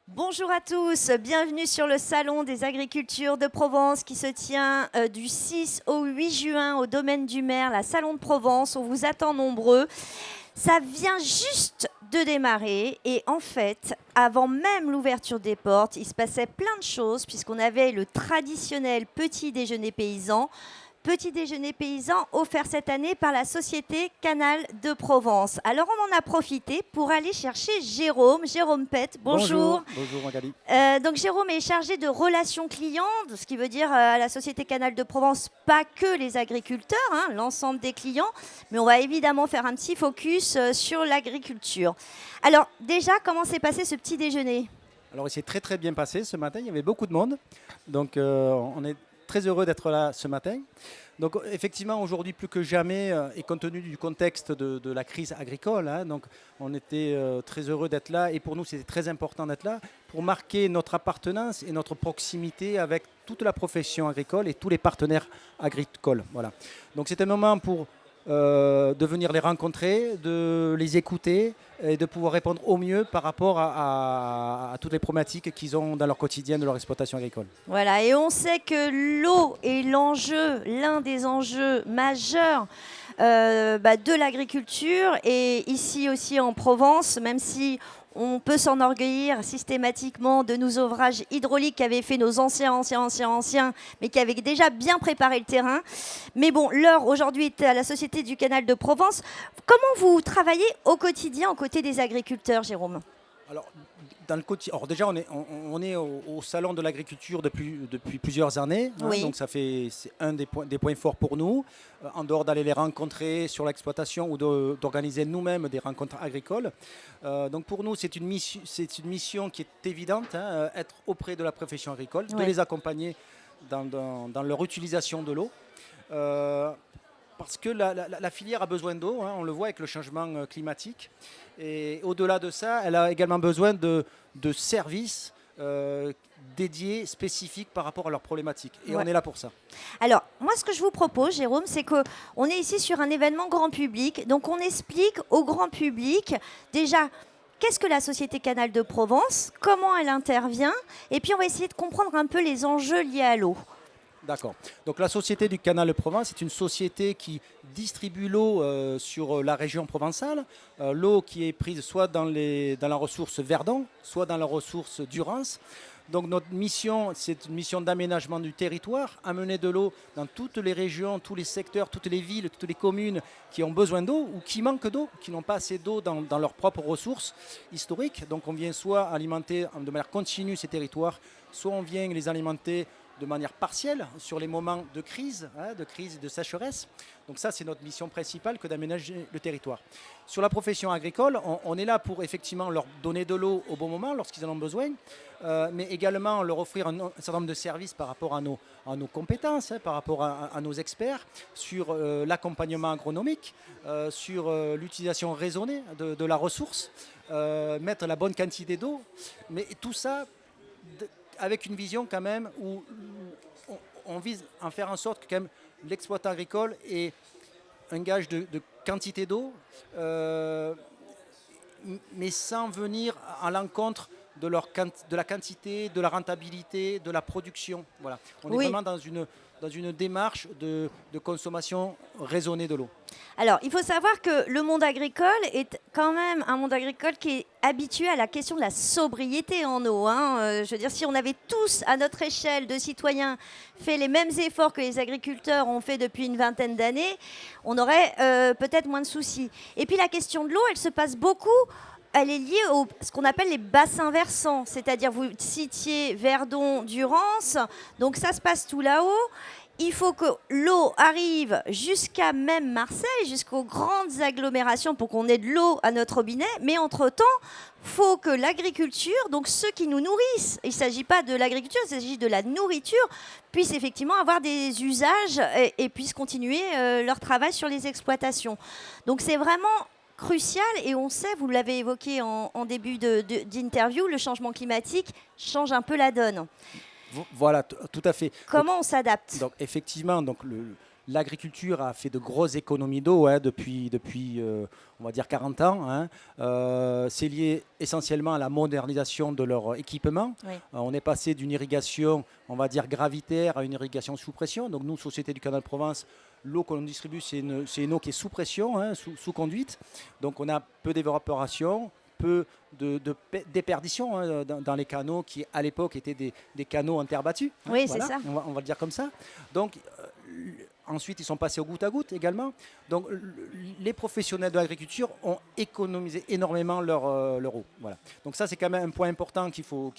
Bonjour à tous, bienvenue sur le Salon des agricultures de Provence qui se tient du 6 au 8 juin au domaine du maire, la Salon de Provence. On vous attend nombreux. Ça vient juste de démarrer et en fait, avant même l'ouverture des portes, il se passait plein de choses puisqu'on avait le traditionnel petit déjeuner paysan. Petit déjeuner paysan offert cette année par la société Canal de Provence. Alors on en a profité pour aller chercher Jérôme Pett. Bonjour. Bonjour Magali. Donc Jérôme est chargé de relations clients, ce qui veut dire à la société Canal de Provence, pas que les agriculteurs, l'ensemble des clients, mais on va évidemment faire un petit focus sur l'agriculture. Alors déjà, comment s'est passé ce petit déjeuner ? Alors il s'est très bien passé ce matin, il y avait beaucoup de monde, donc on est très heureux d'être là ce matin. Donc effectivement aujourd'hui plus que jamais, et compte tenu du contexte de la crise agricole, donc on était très heureux d'être là et pour nous c'était très important d'être là pour marquer notre appartenance et notre proximité avec toute la profession agricole et tous les partenaires agricoles. Voilà. Donc c'est un moment pour de venir les rencontrer, de les écouter et de pouvoir répondre au mieux par rapport à toutes les problématiques qu'ils ont dans leur quotidien de leur exploitation agricole. Voilà, et on sait que l'eau est l'un des enjeux majeurs de l'agriculture et ici aussi en Provence, même si on peut s'enorgueillir systématiquement de nos ouvrages hydrauliques qu'avaient fait nos anciens, mais qui avaient déjà bien préparé le terrain. Mais bon, l'heure aujourd'hui est à la Société du Canal de Provence. Comment vous travaillez au quotidien aux côtés des agriculteurs, Jérôme ? Alors, alors déjà, on est au Salon de l'agriculture depuis plusieurs années. Oui. Donc c'est un des points forts pour nous. En dehors d'aller les rencontrer sur l'exploitation ou d'organiser nous-mêmes des rencontres agricoles. Donc pour nous, c'est une mission qui est évidente, être auprès de la profession agricole, de les accompagner dans leur utilisation de l'eau. Parce que la filière a besoin d'eau, on le voit avec le changement climatique. Et au-delà de ça, elle a également besoin de services dédiés, spécifiques par rapport à leurs problématiques. Et on est là pour ça. Alors, moi, ce que je vous propose, Jérôme, c'est qu'on est ici sur un événement grand public. Donc, on explique au grand public, déjà, qu'est-ce que la Société Canal de Provence, comment elle intervient, et puis on va essayer de comprendre un peu les enjeux liés à l'eau. D'accord. Donc la Société du Canal de Provence est une société qui distribue l'eau sur la région provençale. L'eau qui est prise soit dans la ressource Verdon, soit dans la ressource Durance. Donc notre mission, c'est une mission d'aménagement du territoire, amener de l'eau dans toutes les régions, tous les secteurs, toutes les villes, toutes les communes qui ont besoin d'eau ou qui manquent d'eau, qui n'ont pas assez d'eau dans leurs propres ressources historiques. Donc on vient soit alimenter de manière continue ces territoires, soit on vient les alimenter de manière partielle sur les moments de crise et de sécheresse. Donc ça, c'est notre mission principale que d'aménager le territoire. Sur la profession agricole, on est là pour effectivement leur donner de l'eau au bon moment lorsqu'ils en ont besoin, mais également leur offrir un certain nombre de services par rapport à nos compétences, par rapport à nos experts, sur l'accompagnement agronomique, sur l'utilisation raisonnée de la ressource, mettre la bonne quantité d'eau, mais tout ça avec une vision quand même où on vise à faire en sorte que quand même l'exploitant agricole ait un gage de quantité d'eau, mais sans venir à l'encontre de la quantité, de la rentabilité, de la production. Voilà. On est vraiment dans une démarche de consommation raisonnée de l'eau. Alors, il faut savoir que le monde agricole est quand même un monde agricole qui est habitué à la question de la sobriété en eau. Je veux dire, si on avait tous, à notre échelle de citoyens, fait les mêmes efforts que les agriculteurs ont fait depuis une vingtaine d'années, on aurait peut-être moins de soucis. Et puis la question de l'eau, elle se passe beaucoup. Elle est liée à ce qu'on appelle les bassins versants, c'est-à-dire vous citiez Verdon, Durance, donc ça se passe tout là-haut. Il faut que l'eau arrive jusqu'à même Marseille, jusqu'aux grandes agglomérations pour qu'on ait de l'eau à notre robinet. Mais entre-temps, il faut que l'agriculture, donc ceux qui nous nourrissent, il ne s'agit pas de l'agriculture, il s'agit de la nourriture, puissent effectivement avoir des usages et puissent continuer leur travail sur les exploitations. Donc c'est vraiment crucial et on sait, vous l'avez évoqué en début d'interview, le changement climatique change un peu la donne. Voilà, tout à fait. Comment on s'adapte ? Donc effectivement, l'agriculture a fait de grosses économies d'eau depuis on va dire 40 ans. C'est lié essentiellement à la modernisation de leur équipement. Oui. On est passé d'une irrigation, on va dire gravitaire, à une irrigation sous pression. Donc nous, Société du Canal de Provence, l'eau que l'on distribue, c'est une eau qui est sous pression, sous conduite. Donc on a peu d'évaporation, peu de déperdition dans les canaux qui, à l'époque, étaient des canaux en terre battue. Oui, voilà, c'est ça. on va le dire comme ça. Donc, ensuite, ils sont passés au goutte à goutte également. Donc, les professionnels de l'agriculture ont économisé énormément leur eau. Voilà. Donc ça, c'est quand même un point important qu'il faut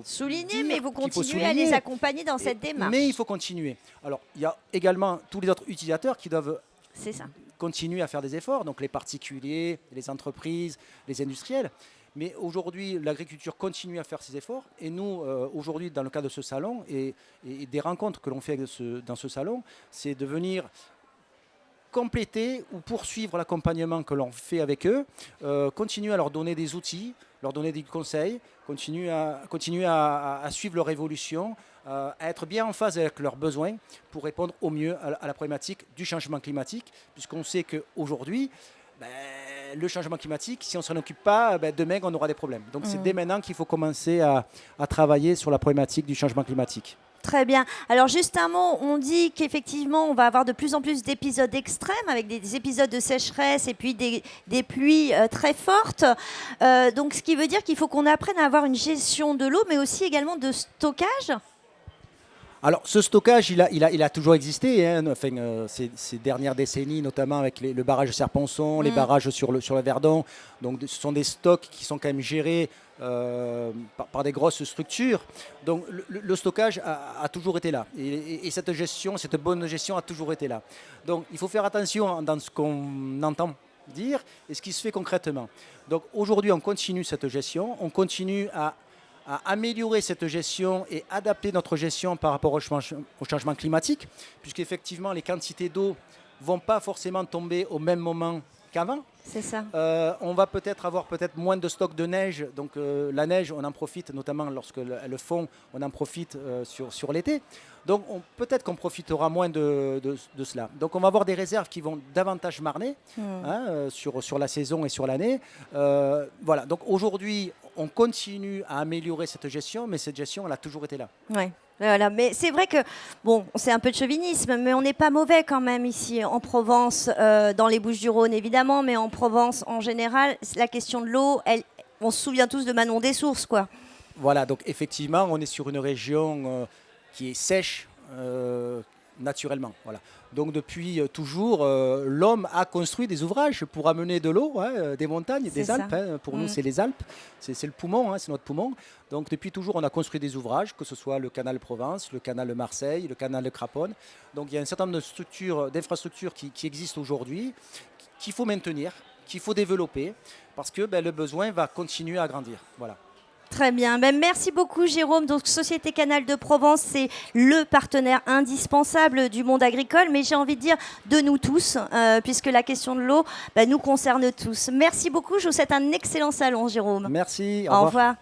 Souligner, dire, mais vous qu'il faut continuez à les souligner. accompagner dans cette démarche. Mais il faut continuer. Alors, il y a également tous les autres utilisateurs qui doivent C'est ça. continuer à faire des efforts, donc les particuliers, les entreprises, les industriels. Mais aujourd'hui, l'agriculture continue à faire ses efforts. Et nous, aujourd'hui, dans le cadre de ce salon et des rencontres que l'on fait dans ce salon, c'est de venir compléter ou poursuivre l'accompagnement que l'on fait avec eux, continuer à leur donner des outils, leur donner des conseils, continuer à suivre leur évolution, à être bien en phase avec leurs besoins pour répondre au mieux à la problématique du changement climatique, puisqu'on sait qu'aujourd'hui, le changement climatique, si on ne s'en occupe pas, demain on aura des problèmes. Donc c'est dès maintenant qu'il faut commencer à travailler sur la problématique du changement climatique. Très bien. Alors juste un mot, on dit qu'effectivement on va avoir de plus en plus d'épisodes extrêmes avec des épisodes de sécheresse et puis des pluies très fortes. Donc ce qui veut dire qu'il faut qu'on apprenne à avoir une gestion de l'eau mais aussi également de stockage. Alors, ce stockage, il a toujours existé, ces dernières décennies, notamment avec le barrage de Serponçon, les barrages sur le Verdon. Donc, ce sont des stocks qui sont quand même gérés par des grosses structures. Donc, le stockage a toujours été là. Et cette bonne gestion a toujours été là. Donc, il faut faire attention dans ce qu'on entend dire et ce qui se fait concrètement. Donc, aujourd'hui, on continue cette gestion, on continue à améliorer cette gestion et adapter notre gestion par rapport au changement climatique, puisqu'effectivement, les quantités d'eau ne vont pas forcément tomber au même moment qu'avant. C'est ça. On va avoir moins de stock de neige. Donc la neige, on en profite, notamment lorsque le fond, on en profite sur l'été. Donc peut-être qu'on profitera moins de cela. Donc on va avoir des réserves qui vont davantage marner sur la saison et sur l'année. Voilà. Donc aujourd'hui, on continue à améliorer cette gestion, mais cette gestion, elle a toujours été là. Ouais. Voilà, mais c'est vrai que, bon, c'est un peu de chauvinisme, mais on n'est pas mauvais quand même ici en Provence, dans les Bouches-du-Rhône évidemment, mais en Provence en général, la question de l'eau, on se souvient tous de Manon des Sources, quoi. Voilà, donc effectivement, on est sur une région qui est sèche naturellement. Voilà. Donc depuis toujours, l'homme a construit des ouvrages pour amener de l'eau, des montagnes, des Alpes. Pour nous, c'est les Alpes, c'est le poumon, c'est notre poumon. Donc depuis toujours, on a construit des ouvrages, que ce soit le canal de Provence, le canal de Marseille, le canal de Craponne. Donc il y a un certain nombre d'infrastructures qui existent aujourd'hui, qu'il faut maintenir, qu'il faut développer, parce que le besoin va continuer à grandir. Voilà. Très bien. Merci beaucoup, Jérôme. Donc, Société Canal de Provence, c'est le partenaire indispensable du monde agricole, mais j'ai envie de dire de nous tous, puisque la question de l'eau nous concerne tous. Merci beaucoup. Je vous souhaite un excellent salon, Jérôme. Merci. Au revoir.